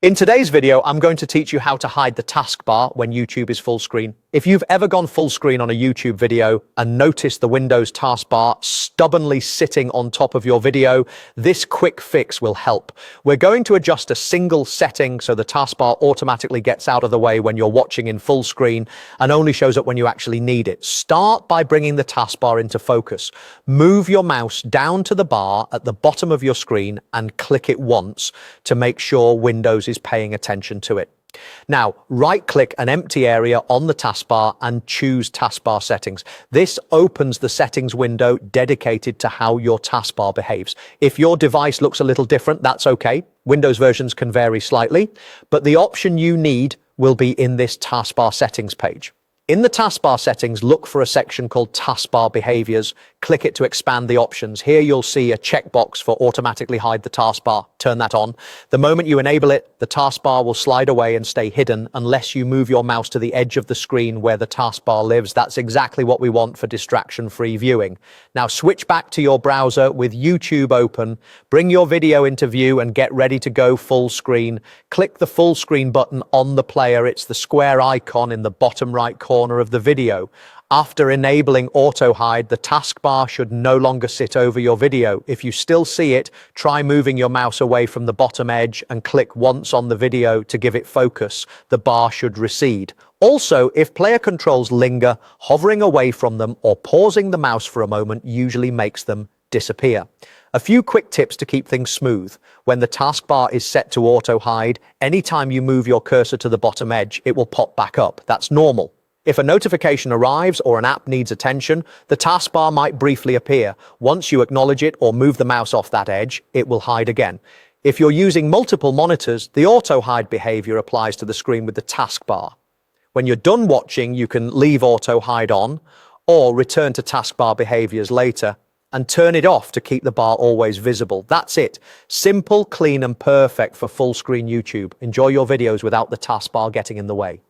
In today's video, I'm going to teach you how to hide the taskbar when YouTube is full screen. If you've ever gone full screen on a YouTube video and noticed the Windows taskbar stubbornly sitting on top of your video, this quick fix will help. We're going to adjust a single setting so the taskbar automatically gets out of the way when you're watching in full screen and only shows up when you actually need it. Start by bringing the taskbar into focus. Move your mouse down to the bar at the bottom of your screen and click it once to make sure Windows is paying attention to it. Now, right-click an empty area on the taskbar and choose Taskbar Settings. This opens the settings window dedicated to how your taskbar behaves. If your device looks a little different, that's okay. Windows versions can vary slightly, but the option you need will be in this Taskbar Settings page. In the taskbar settings, look for a section called Taskbar Behaviors. Click it to expand the options. Here you'll see a checkbox for automatically hide the taskbar. Turn that on. The moment you enable it, the taskbar will slide away and stay hidden unless you move your mouse to the edge of the screen where the taskbar lives. That's exactly what we want for distraction-free viewing. Now switch back to your browser with YouTube open. Bring your video into view and get ready to go full screen. Click the full screen button on the player. It's the square icon in the bottom right corner of the video. After enabling auto hide, the taskbar should no longer sit over your video. If you still see it, try moving your mouse away from the bottom edge and click once on the video to give it focus. The bar should recede. Also, if player controls linger, hovering away from them or pausing the mouse for a moment usually makes them disappear. A few quick tips to keep things smooth. When the taskbar is set to auto hide, anytime you move your cursor to the bottom edge, it will pop back up. That's normal. If a notification arrives or an app needs attention, the taskbar might briefly appear. Once you acknowledge it or move the mouse off that edge, it will hide again. If you're using multiple monitors, the auto hide behavior applies to the screen with the taskbar. When you're done watching, you can leave auto hide on or return to taskbar behaviors later and turn it off to keep the bar always visible. That's it. Simple, clean, and perfect for full screen YouTube. Enjoy your videos without the taskbar getting in the way.